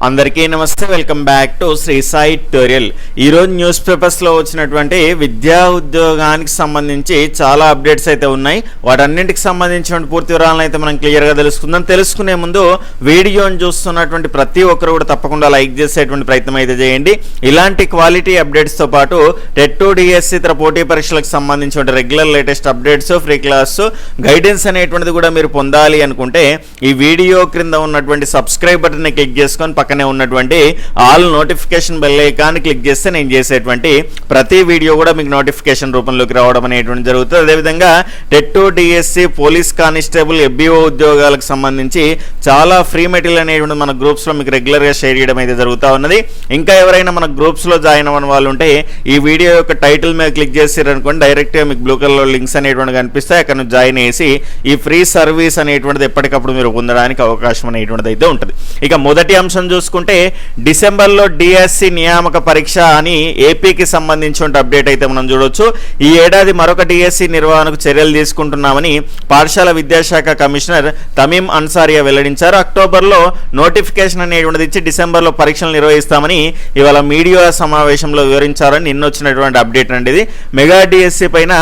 అందరికీ నమస్తే, welcome back to Shri Sai tutorial. ఈరోజు న్యూస్ పేపర్స్లో వచ్చినటువంటి విద్యా ఉద్యోగానికి సంబంధించి చాలా అప్డేట్స్ అయితే ఉన్నాయి. వాటన్నింటికి సంబంధించిన పూర్తి వివరాలను అయితే మనం క్లియర్గా తెలుసుకుందాం. తెలుసుకునే ముందు వీడియోని చూస్తున్నటువంటి ప్రతి ఒక్కరు కూడా తప్పకుండా లైక్ చేసేటువంటి ప్రయత్నం అయితే చేయండి. ఇలాంటి క్వాలిటీ అప్డేట్స్తో పాటు టెట్ డిఎస్సి ఇతర పోటీ పరీక్షలకు సంబంధించిన regular latest updates, free class guidance అనేటువంటిది కూడా మీరు పొందాలి అనుకుంటే ఈ వీడియో క్రింద ఉన్నటువంటి సబ్స్క్రైబ్ బటన్ని క్లిక్ చేసుకొని పక్కనే ఉన్నటువంటి all notification bell icon click చేస్తే నేను చేసేటువంటి ప్రతి వీడియో కూడా మీకు నోటిఫికేషన్ రూపంలోకి రావడం అనేటువంటి జరుగుతుంది. అదేవిధంగా TET DSC, police constable, FBO ఉద్యోగాలకు సంబంధించి చాలా ఫ్రీ మెటీరియల్ అనేటువంటి మన గ్రూప్స్లో మీకు రెగ్యులర్గా షేర్ చేయడం అయితే జరుగుతూ ఉన్నది. ఇంకా ఎవరైనా మన గ్రూప్స్లో జాయిన్ అవ్వని వాళ్ళు ఉంటే ఈ వీడియో యొక్క టైటిల్ మీద క్లిక్ చేసారనుకోండి, డైరెక్ట్గా మీకు బ్లూ కలర్లో లింక్స్ అనేటువంటి కనిపిస్తాయి. అక్కడ నుంచి జాయిన్ చేసి ఈ ఫ్రీ సర్వీస్ అనేటువంటిది ఎప్పటికప్పుడు మీరు పొందడానికి అవకాశం అనేటువంటిది అయితే ఉంటుంది. ఇక మొదటి అంశం చూసుకుంటే డిసెంబర్లో డిఎస్సి నియామక పరీక్ష అని ఏపీకి సంబంధించిన అప్డేట్ అయితే మనం చూడొచ్చు. ఈ ఏడాది మరొక డిఎస్సి నిర్వహణకు చర్యలు తీసుకుంటున్నామని పాఠశాల విద్యాశాఖ కమిషనర్ తమీం అన్సారియా వెల్లడించారు. అక్టోబర్లో నోటిఫికేషన్ అనేటువంటిది ఇచ్చి డిసెంబర్లో పరీక్షలు నిర్వహిస్తామని ఇవాళ మీడియా సమావేశంలో వివరించారని నిన్న వచ్చినటువంటి అప్డేట్ అండి. ఇది మెగా డిఎస్సి పైన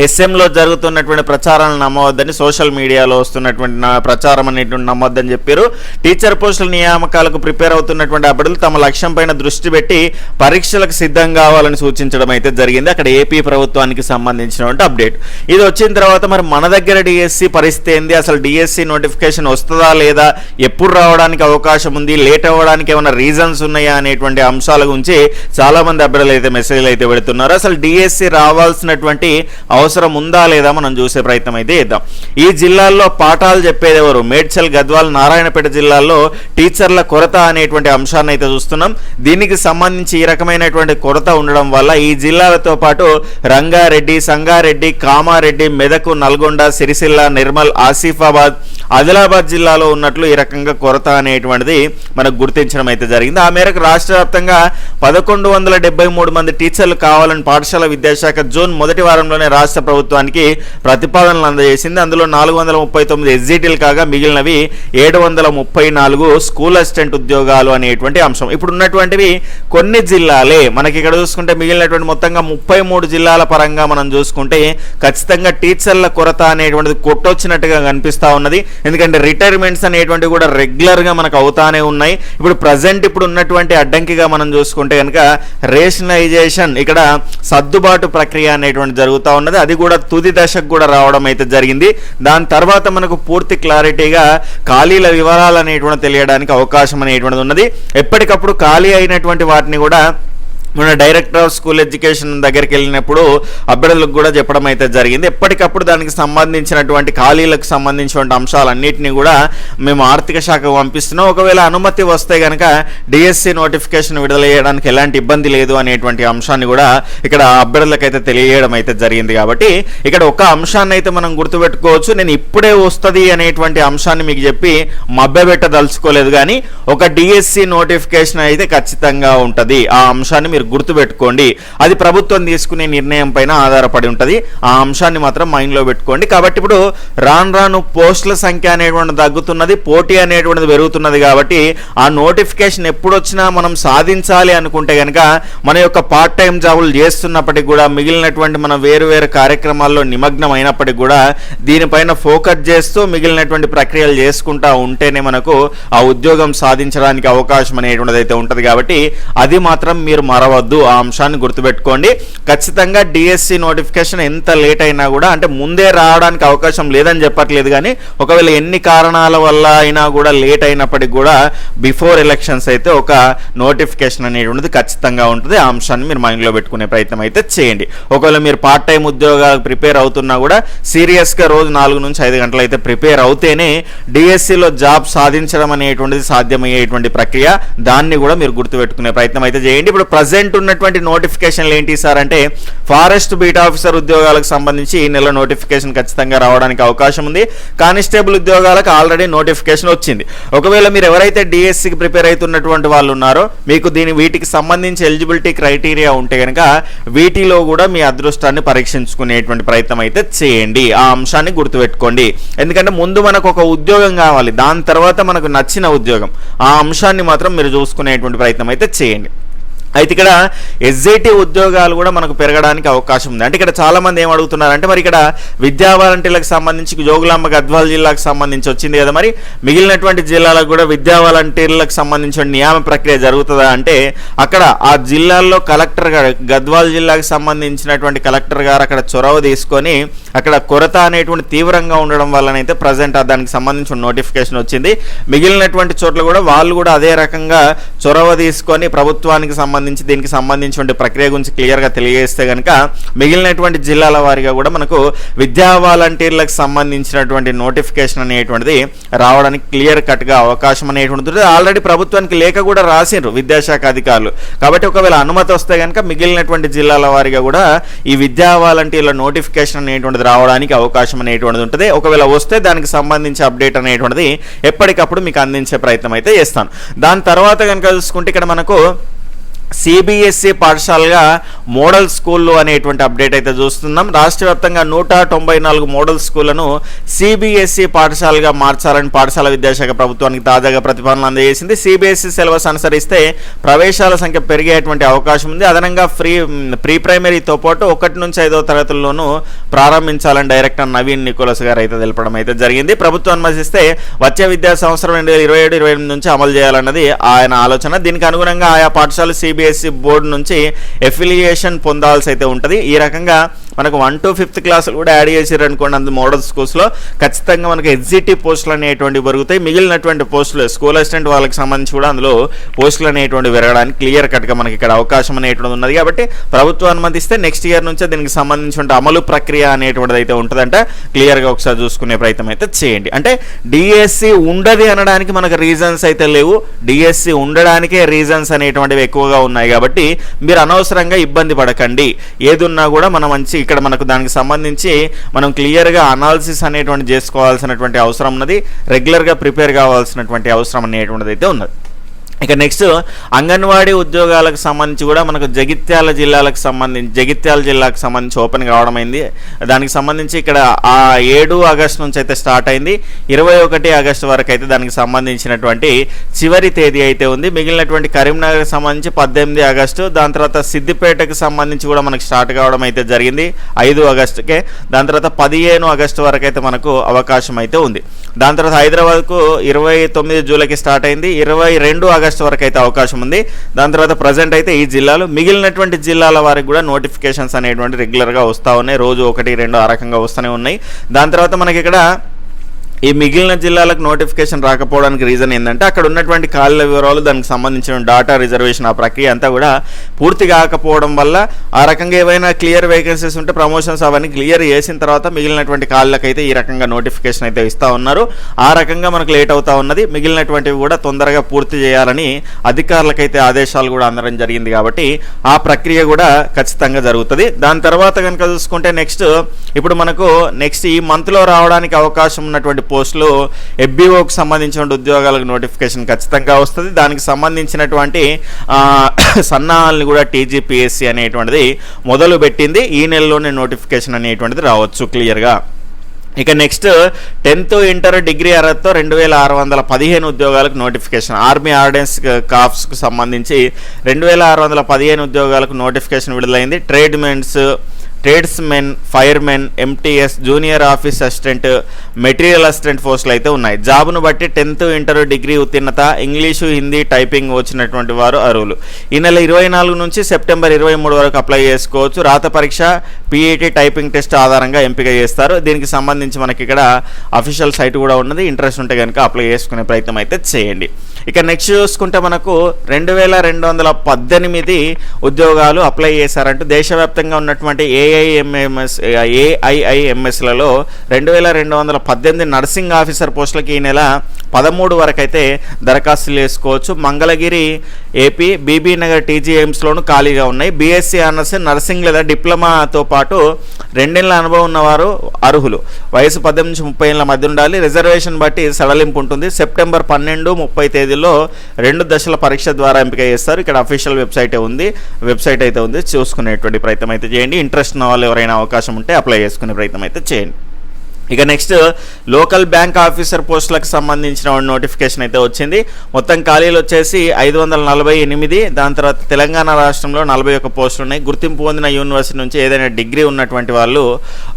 ఎస్ఎంలో జరుగుతున్నటువంటి ప్రచారాలను నమ్మవద్దని, సోషల్ మీడియాలో వస్తున్నటువంటి ప్రచారం అనేటువంటి నమ్మొద్దని చెప్పారు. టీచర్ పోస్టుల నియామకాలకు ప్రిపేర్ అవుతున్నటువంటి అభ్యర్థులు తమ లక్ష్యం పైన దృష్టి పెట్టి పరీక్షలకు సిద్ధం కావాలని సూచించడం అయితే జరిగింది. అక్కడ ఏపీ ప్రభుత్వానికి సంబంధించినటువంటి అప్డేట్ ఇది వచ్చిన తర్వాత మరి మన దగ్గర డిఎస్సి పరిస్థితి ఏంది, అసలు డిఎస్సి నోటిఫికేషన్ వస్తుందా లేదా, ఎప్పుడు రావడానికి అవకాశం ఉంది, లేట్ అవ్వడానికి ఏమైనా రీజన్స్ ఉన్నాయా అనేటువంటి అంశాల గురించి చాలా మంది అభ్యర్థులు అయితే మెసేజ్లు అయితే పెడుతున్నారు. అసలు డిఎస్సి రావాల్సినటువంటి అవసరం ఉందా లేదా మనం చూసే ప్రయత్నం అయితే చేద్దాం. ఈ జిల్లాల్లో పాఠాలు చెప్పేది ఎవరు? మేడ్చల్, గద్వాల్, నారాయణపేట జిల్లాల్లో టీచర్ల కొరత అనేటువంటి అంశాన్ని అయితే చూస్తున్నాం. దీనికి సంబంధించి ఈ రకమైనటువంటి కొరత ఉండడం వల్ల ఈ జిల్లాలతో పాటు రంగారెడ్డి, సంగారెడ్డి, కామారెడ్డి, మెదక్, నల్గొండ, సిరిసిల్ల, నిర్మల్, ఆసిఫాబాద్, ఆదిలాబాద్ జిల్లాలో ఉన్నట్లు ఈ రకంగా కొరత అనేటువంటిది మనకు గుర్తించడం అయితే జరిగింది. ఆ మేరకు రాష్ట్ర వ్యాప్తంగా 1173 మంది టీచర్లు కావాలని పాఠశాల విద్యాశాఖ జూన్ మొదటి వారంలోనే రాష్ట్ర ప్రభుత్వానికి ప్రతిపాదనలు అందజేసింది. అందులో 439 ఎస్జిటీలు కాగా మిగిలినవి 734 స్కూల్ అసిస్టెంట్ ఉద్యోగాలు అనేటువంటి అంశం. ఇప్పుడు ఉన్నటువంటివి కొన్ని జిల్లాలే. మనకి ఇక్కడ చూసుకుంటే మిగిలినటువంటి మొత్తంగా 33 జిల్లాల పరంగా మనం చూసుకుంటే ఖచ్చితంగా టీచర్ల కొరత అనేటువంటిది కొట్టొచ్చినట్టుగా కనిపిస్తూ ఉన్నది. ఎందుకంటే రిటైర్మెంట్స్ అనేటువంటివి కూడా రెగ్యులర్గా మనకు అవుతానే ఉన్నాయి. ఇప్పుడు ప్రజెంట్ ఇప్పుడు ఉన్నటువంటి అడ్డంకిగా మనం చూసుకుంటే కనుక రేషనలైజేషన్, ఇక్కడ సర్దుబాటు ప్రక్రియ అనేటువంటి జరుగుతూ ఉన్నది. అది కూడా తుది దశకు కూడా రావడం అయితే జరిగింది. దాని తర్వాత మనకు పూర్తి క్లారిటీగా ఖాళీల వివరాలు అనేటువంటి తెలియడానికి అవకాశం అనేటువంటిది ఉన్నది. ఎప్పటికప్పుడు ఖాళీ అయినటువంటి వాటిని కూడా మన డైరెక్టర్ ఆఫ్ స్కూల్ ఎడ్యుకేషన్ దగ్గరికి వెళ్ళినప్పుడు అభ్యర్థులకు కూడా చెప్పడం అయితే జరిగింది. ఎప్పటికప్పుడు దానికి సంబంధించినటువంటి ఖాళీలకు సంబంధించినటువంటి అంశాలన్నింటినీ కూడా మేము ఆర్థిక శాఖకు పంపిస్తున్నాం. ఒకవేళ అనుమతి వస్తే కనుక డిఎస్సి నోటిఫికేషన్ విడుదల చేయడానికి ఎలాంటి ఇబ్బంది లేదు అనేటువంటి అంశాన్ని కూడా ఇక్కడ అభ్యర్థులకు అయితే తెలియజేయడం అయితే జరిగింది. కాబట్టి ఇక్కడ ఒక అంశాన్ని అయితే మనం గుర్తుపెట్టుకోవచ్చు. నేను ఇప్పుడే వస్తుంది అనేటువంటి అంశాన్ని మీకు చెప్పి మభ్యపెట్టదలుచుకోలేదు, కానీ ఒక డిఎస్సి నోటిఫికేషన్ అయితే ఖచ్చితంగా ఉంటుంది. ఆ అంశాన్ని మీరు గుర్తుపెట్టుకోండి. అది ప్రభుత్వం తీసుకునే నిర్ణయం పైన ఆధారపడి ఉంటుంది. ఆ అంశాన్ని మాత్రం మైండ్లో పెట్టుకోండి. కాబట్టి ఇప్పుడు రాను పోస్టుల సంఖ్య అనేటువంటిది తగ్గుతున్నది, పోటీ అనేటువంటిది పెరుగుతున్నది. కాబట్టి ఆ నోటిఫికేషన్ ఎప్పుడు వచ్చినా మనం సాధించాలి అనుకుంటే కనుక మన యొక్క పార్ట్ టైం జాబులు చేస్తున్నప్పటికీ కూడా, మిగిలినటువంటి మన వేరు కార్యక్రమాల్లో నిమగ్నం అయినప్పటికీ కూడా దీనిపైన ఫోకస్ చేస్తూ మిగిలినటువంటి ప్రక్రియలు చేసుకుంటా ఉంటేనే మనకు ఆ ఉద్యోగం సాధించడానికి అవకాశం అనేటువంటిది అయితే ఉంటుంది. కాబట్టి అది మాత్రం మీరు వద్దు, ఆ అంశాన్ని గుర్తుపెట్టుకోండి. ఖచ్చితంగా డిఎస్సి నోటిఫికేషన్ ఎంత లేట్ అయినా కూడా, అంటే ముందే రావడానికి అవకాశం లేదని చెప్పట్లేదు, కానీ ఒకవేళ ఎన్ని కారణాల వల్ల అయినా కూడా లేట్ అయినప్పటికీ కూడా బిఫోర్ ఎలక్షన్స్ అయితే ఒక నోటిఫికేషన్ అనేటువంటిది ఖచ్చితంగా ఉంటుంది. ఆ అంశాన్ని మీరు మైండ్లో పెట్టుకునే ప్రయత్నం అయితే చేయండి. ఒకవేళ మీరు పార్ట్ టైం ఉద్యోగాలకు ప్రిపేర్ అవుతున్నా కూడా సీరియస్గా రోజు 4 నుంచి 5 గంటలు అయితే ప్రిపేర్ అవుతేనే డిఎస్సిలో జాబ్ సాధించడం అనేటువంటిది సాధ్యమయ్యేటువంటి ప్రక్రియ. దాన్ని కూడా మీరు గుర్తుపెట్టుకునే ప్రయత్నం అయితే చేయండి. ఇప్పుడు ప్రజెంట్ ప్రజెంట్ ఉన్నటువంటి నోటిఫికేషన్లు ఏంటి సార్ అంటే ఫారెస్ట్ బీట్ ఆఫీసర్ ఉద్యోగాలకు సంబంధించి ఈ నెల నోటిఫికేషన్ ఖచ్చితంగా రావడానికి అవకాశం ఉంది. కానిస్టేబుల్ ఉద్యోగాలకు ఆల్రెడీ నోటిఫికేషన్ వచ్చింది. ఒకవేళ మీరు ఎవరైతే డిఎస్సికి ప్రిపేర్ అవుతున్నటువంటి వాళ్ళు ఉన్నారో మీకు వీటికి సంబంధించి ఎలిజిబిలిటీ క్రైటీరియా ఉంటే కనుక వీటిలో కూడా మీ అదృష్టాన్ని పరీక్షించుకునేటువంటి ప్రయత్నం అయితే చేయండి. ఆ అంశాన్ని గుర్తుపెట్టుకోండి. ఎందుకంటే ముందు మనకు ఒక ఉద్యోగం కావాలి, దాని తర్వాత మనకు నచ్చిన ఉద్యోగం. ఆ అంశాన్ని మాత్రం మీరు చూసుకునేటువంటి ప్రయత్నం అయితే చేయండి. అయితే ఇక్కడ ఎస్ఐటి ఉద్యోగాలు కూడా మనకు పెరగడానికి అవకాశం ఉంది. అంటే ఇక్కడ చాలా మంది ఏం అడుగుతున్నారంటే మరి ఇక్కడ విద్యా వాలంటీర్లకు సంబంధించి జోగులాంబ గద్వాల జిల్లాకు సంబంధించి వచ్చింది కదా, మరి మిగిలినటువంటి జిల్లాలకు కూడా విద్యా వాలంటీర్లకు సంబంధించిన నియామ ప్రక్రియ జరుగుతుందా అంటే అక్కడ ఆ జిల్లాల్లో కలెక్టర్ గారు, గద్వాల జిల్లాకు సంబంధించినటువంటి కలెక్టర్ గారు అక్కడ చొరవ తీసుకొని అక్కడ కొరత అనేటువంటి తీవ్రంగా ఉండడం వల్లనైతే ప్రజెంట్ దానికి సంబంధించిన నోటిఫికేషన్ వచ్చింది. మిగిలినటువంటి చోట్ల కూడా వాళ్ళు కూడా అదే రకంగా చొరవ తీసుకొని ప్రభుత్వానికి దీనికి సంబంధించిన ప్రక్రియ గురించి క్లియర్గా తెలియజేస్తే కనుక మిగిలినటువంటి జిల్లాల వారీగా కూడా మనకు విద్యా వాలంటీర్లకు సంబంధించినటువంటి నోటిఫికేషన్ అనేటువంటిది రావడానికి క్లియర్ కట్గా అవకాశం అనేటువంటిది ఆల్రెడీ ప్రభుత్వానికి లేఖ కూడా రాసిండ్రు విద్యాశాఖ అధికారులు. కాబట్టి ఒకవేళ అనుమతి వస్తే కనుక మిగిలినటువంటి జిల్లాల వారీగా కూడా ఈ విద్యా వాలంటీర్ల నోటిఫికేషన్ అనేటువంటిది రావడానికి అవకాశం అనేటువంటిది ఉంటుంది. ఒకవేళ వస్తే దానికి సంబంధించి అప్డేట్ అనేటువంటిది ఎప్పటికప్పుడు మీకు అందించే ప్రయత్నం అయితే చేస్తాను. దాని తర్వాత కనుక చూసుకుంటే ఇక్కడ మనకు సిబిఎస్ఈ పాఠశాలగా మోడల్ స్కూళ్ళు అనేటువంటి అప్డేట్ అయితే చూస్తున్నాం. రాష్ట్ర వ్యాప్తంగా 194 మోడల్ స్కూళ్లను సిబిఎస్ఈ పాఠశాలగా మార్చాలని పాఠశాల విద్యాశాఖ ప్రభుత్వానికి తాజాగా ప్రతిపాదనలు అందజేసింది. సిబిఎస్ఈ సిలబస్ అనుసరిస్తే ప్రవేశాల సంఖ్య పెరిగేటువంటి అవకాశం ఉంది. అదనంగా ప్రీ ప్రైమరీతో పాటు 1 నుంచి 5వ తరగతుల్లోనూ ప్రారంభించాలని డైరెక్టర్ నవీన్ నికోలస్ గారు అయితే తెలపడం అయితే జరిగింది. ప్రభుత్వం అనుమతిస్తే వచ్చే విద్యా సంవత్సరం 2027-28 నుంచి అమలు చేయాలన్నది ఆయన ఆలోచన. దీనికి అనుగుణంగా ఆయా పాఠశాల సిబిఎస్ఈ బోర్డు నుంచి ఎఫిలియేషన్ పొందాల్సి అయితే ఉంటుంది. ఈ రకంగా మనకు 1 to 5th క్లాసులు కూడా యాడ్ చేసారు అనుకోండి అందు మోడల్ స్కూల్స్లో ఖచ్చితంగా మనకు ఎగ్జిటివ్ పోస్టులు అనేటువంటివి పెరుగుతాయి. మిగిలినటువంటి పోస్టులు స్కూల్ అసిస్టెంట్ వాళ్ళకి సంబంధించి కూడా అందులో పోస్టులు అనేటువంటివి పెరగడానికి క్లియర్ కట్గా మనకి ఇక్కడ అవకాశం అనేటువంటిది ఉన్నది. కాబట్టి ప్రభుత్వం అనుమతిస్తే నెక్స్ట్ ఇయర్ నుంచే దీనికి సంబంధించిన అమలు ప్రక్రియ అనేటువంటిది అయితే ఉంటుందంట. క్లియర్గా ఒకసారి చూసుకునే ప్రయత్నం అయితే చేయండి. అంటే డిఎస్సి ఉండదు అనడానికి మనకు రీజన్స్ అయితే లేవు, డిఎస్సి ఉండడానికే రీజన్స్ అనేటువంటివి ఎక్కువగా ఉన్నాయి. కాబట్టి మీరు అనవసరంగా ఇబ్బంది పడకండి. ఏదున్నా కూడా మనం మంచి ఇక్కడ మనకు దానికి సంబంధించి మనం క్లియర్గా అనాలిసిస్ అనేటువంటి చేసుకోవాల్సినటువంటి అవసరం ఉన్నది. రెగ్యులర్గా ప్రిపేర్ కావాల్సినటువంటి అవసరం అనేటువంటిది అయితే ఉన్నది. ఇక నెక్స్ట్ అంగన్వాడీ ఉద్యోగాలకు సంబంధించి కూడా మనకు జగిత్యాల జిల్లాకు సంబంధించి ఓపెన్ కావడం అయింది. దానికి సంబంధించి ఇక్కడ 7 ఆగస్టు నుంచి అయితే స్టార్ట్ అయింది. 21 ఆగస్టు వరకు అయితే దానికి సంబంధించినటువంటి చివరి తేదీ అయితే ఉంది. మిగిలినటువంటి కరీంనగర్కి సంబంధించి 18 ఆగస్టు, దాని తర్వాత సిద్దిపేటకు సంబంధించి కూడా మనకు స్టార్ట్ కావడం అయితే జరిగింది 5 ఆగస్టుకే. దాని తర్వాత 15 ఆగస్టు వరకు అయితే మనకు అవకాశం అయితే ఉంది. దాని తర్వాత హైదరాబాద్కు 29 జూలైకి స్టార్ట్ అయింది. 22 ఆగస్టు వరకు అయితే అవకాశం ఉంది. దాని తర్వాత ప్రజెంట్ అయితే ఈ జిల్లాలు, మిగిలినటువంటి జిల్లాల వారికి కూడా నోటిఫికేషన్స్ అనేటువంటి రెగ్యులర్గా వస్తూ ఉన్నాయి. రోజు 1, 2 ఆ రకంగా వస్తూనే ఉన్నాయి. దాని తర్వాత మనకి ఇక్కడ ఈ మిగిలిన జిల్లాలకు నోటిఫికేషన్ రాకపోవడానికి రీజన్ ఏంటంటే అక్కడ ఉన్నటువంటి ఖాళీల వివరాలు, దానికి సంబంధించిన డాటా రిజర్వేషన్ ఆ ప్రక్రియ అంతా కూడా పూర్తి కాకపోవడం వల్ల ఆ రకంగా ఏవైనా క్లియర్ వేకెన్సీస్ ఉంటే ప్రమోషన్స్ అవన్నీ క్లియర్ చేసిన తర్వాత మిగిలినటువంటి ఖాళీలకు అయితే ఈ రకంగా నోటిఫికేషన్ అయితే ఇస్తూ ఉన్నారు. ఆ రకంగా మనకు లేట్ అవుతూ ఉన్నది. మిగిలినటువంటివి కూడా తొందరగా పూర్తి చేయాలని అధికారులకైతే ఆదేశాలు కూడా అందడం జరిగింది. కాబట్టి ఆ ప్రక్రియ కూడా ఖచ్చితంగా జరుగుతుంది. దాని తర్వాత కనుక చూసుకుంటే ఇప్పుడు మనకు ఈ మంత్లో రావడానికి అవకాశం ఉన్నటువంటి పోస్టులు ఎఫ్బిఓకి సంబంధించిన ఉద్యోగాలకు నోటిఫికేషన్ ఖచ్చితంగా వస్తుంది. దానికి సంబంధించినటువంటి సన్నాహాలను కూడా టీజీపీఎస్సీ అనేటువంటిది మొదలు పెట్టింది. ఈ నెలలోనే నోటిఫికేషన్ అనేటువంటిది రావచ్చు క్లియర్గా. ఇక 10th ఇంటర్ డిగ్రీ అర్హతతో 2615 ఉద్యోగాలకు నోటిఫికేషన్. ఆర్మీ ఆర్డినెన్స్ కాప్స్కు సంబంధించి 2615 ఉద్యోగాలకు నోటిఫికేషన్ విడుదలైంది. Tradesmen, firemen, MTS, junior office assistant, material assistant పోస్టులు అయితే ఉన్నాయి. జాబ్ను బట్టి 10th ఇంటర్ డిగ్రీ ఉత్తీర్ణత, ఇంగ్లీషు, హిందీ, టైపింగ్ వచ్చినటువంటి వారు అర్హులు. ఈ నెల 24 నుంచి సెప్టెంబర్ 23 వరకు అప్లై చేసుకోవచ్చు. రాత పరీక్ష, పీఈటీ, టైపింగ్ టెస్ట్ ఆధారంగా ఎంపిక చేస్తారు. దీనికి సంబంధించి మనకి ఇక్కడ అఫీషియల్ సైట్ కూడా ఉన్నది. ఇంట్రెస్ట్ ఉంటే కనుక అప్లై చేసుకునే ప్రయత్నం అయితే చేయండి. ఇక నెక్స్ట్ చూసుకుంటే మనకు 2218 ఉద్యోగాలు అప్లై చేశారంటూ దేశవ్యాప్తంగా ఉన్నటువంటి ఏఐఐఎంఎస్లలో 2218 నర్సింగ్ ఆఫీసర్ పోస్టులకి ఈ నెల 13 వరకు అయితే దరఖాస్తులు చేసుకోవచ్చు. Mangalagiri AP, Bibinagar TG ఎయిమ్స్లోనూ ఖాళీగా ఉన్నాయి. బీఎస్సీ ఆనర్స్, నర్సింగ్ లేదా డిప్లొమాతో పాటు 2 ఏళ్ల అనుభవం ఉన్నవారు అర్హులు. వయసు 18 నుంచి 30 ఏళ్ల మధ్య ఉండాలి. రిజర్వేషన్ బట్టి సడలింపు ఉంటుంది. సెప్టెంబర్ 12, 30 తేదీల్లో 2 దశల పరీక్ష ద్వారా ఎంపిక చేస్తారు. ఇక్కడ అఫీషియల్ వెబ్సైట్ అయితే ఉంది, చూసుకునేటువంటి ప్రయత్నం అయితే చేయండి. ఇంట్రెస్ట్ ఉన్న వాళ్ళు ఎవరైనా అవకాశం ఉంటే అప్లై చేసుకునే ప్రయత్నం అయితే చేయండి. ఇక నెక్స్ట్ లోకల్ బ్యాంక్ ఆఫీసర్ పోస్టులకు సంబంధించిన నోటిఫికేషన్ అయితే వచ్చింది. మొత్తం ఖాళీలు వచ్చేసి 548. దాని తర్వాత తెలంగాణ రాష్ట్రంలో 41 పోస్టులు ఉన్నాయి. గుర్తింపు పొందిన యూనివర్సిటీ నుంచి ఏదైనా డిగ్రీ ఉన్నటువంటి వాళ్ళు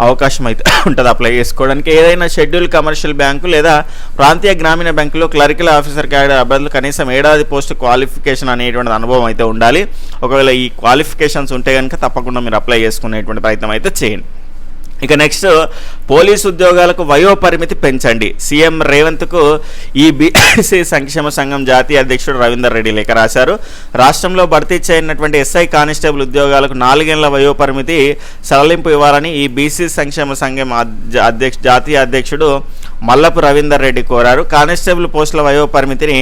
అవకాశం అయితే ఉంటుంది అప్లై చేసుకోవడానికి. ఏదైనా షెడ్యూల్ కమర్షియల్ బ్యాంకు లేదా ప్రాంతీయ గ్రామీణ బ్యాంకులో క్లరికల్ ఆఫీసర్ క్యాడర్ అభ్యర్థులు కనీసం 7 పోస్టు క్వాలిఫికేషన్ అనేటువంటి అనుభవం అయితే ఉండాలి. ఒకవేళ ఈ క్వాలిఫికేషన్స్ ఉంటే కనుక తప్పకుండా మీరు అప్లై చేసుకునేటువంటి ప్రయత్నం అయితే చేయండి. ఇక నెక్స్ట్ పోలీసు ఉద్యోగాలకు వయో పరిమితి పెంచండి. సీఎం రేవంత్కు ఈ బీసీ సంక్షేమ సంఘం జాతీయ అధ్యక్షుడు రవీందర్ రెడ్డి లేఖ రాశారు. రాష్ట్రంలో భర్తీ చేయనటువంటి ఎస్ఐ కానిస్టేబుల్ ఉద్యోగాలకు 4 ఏళ్ల వయో పరిమితి సడలింపు ఇవ్వాలని ఈ బీసీ సంక్షేమ సంఘం జాతీయ అధ్యక్షుడు మల్లపు రవీందర్ రెడ్డి కోరారు. కానిస్టేబుల్ పోస్టుల వయో పరిమితిని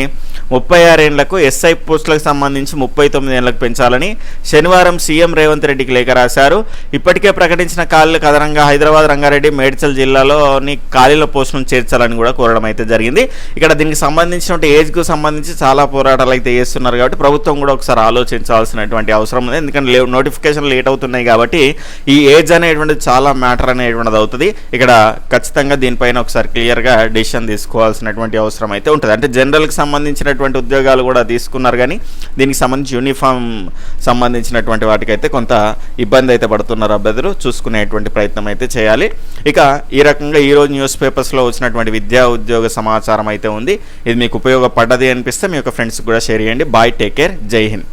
36 ఏళ్లకు, ఎస్ఐ పోస్టులకు సంబంధించి 39 ఏళ్లకు పెంచాలని శనివారం సీఎం రేవంత్ రెడ్డికి లేఖ రాశారు. ఇప్పటికే ప్రకటించిన ఖాళీలకు అదనంగా హైదరాబాద్, రంగారెడ్డి, మేడ్చల్ జిల్లాలోని ఖాళీల పోస్టులను చేర్చాలని కూడా కోరడం అయితే జరిగింది. ఇక్కడ దీనికి సంబంధించిన ఏజ్కు సంబంధించి చాలా పోరాటాలు అయితే చేస్తున్నారు కాబట్టి ప్రభుత్వం కూడా ఒకసారి ఆలోచించాల్సినటువంటి అవసరం ఉంది. ఎందుకంటే నోటిఫికేషన్ లేట్ అవుతున్నాయి కాబట్టి ఈ ఏజ్ అనేటువంటిది చాలా మ్యాటర్ అనేటువంటిది అవుతుంది. ఇక్కడ ఖచ్చితంగా దీనిపైన ఒకసారి క్లియర్గా డెసిషన్ తీసుకోవాల్సినటువంటి అవసరం అయితే ఉంటుంది. అంటే జనరల్కి సంబంధించినటువంటి ఉద్యోగాలు కూడా తీసుకున్నారు కానీ దీనికి సంబంధించి యూనిఫామ్ సంబంధించినటువంటి వాటికైతే కొంత ఇబ్బంది అయితే పడుతున్నారు అభ్యర్థులు. చూసుకునేటువంటి ప్రయత్నం అయితే చేయాలి. ఇక ఈ రకంగా ఈరోజు న్యూస్ పేపర్స్లో వచ్చినటువంటి విద్యా ఉద్యోగ సమాచారం అయితే ఉంది. ఇది మీకు ఉపయోగపడ్డది అనిపిస్తే మీ యొక్క ఫ్రెండ్స్కి కూడా షేర్ చేయండి. బాయ్, టేక్ కేర్, జై హింద్.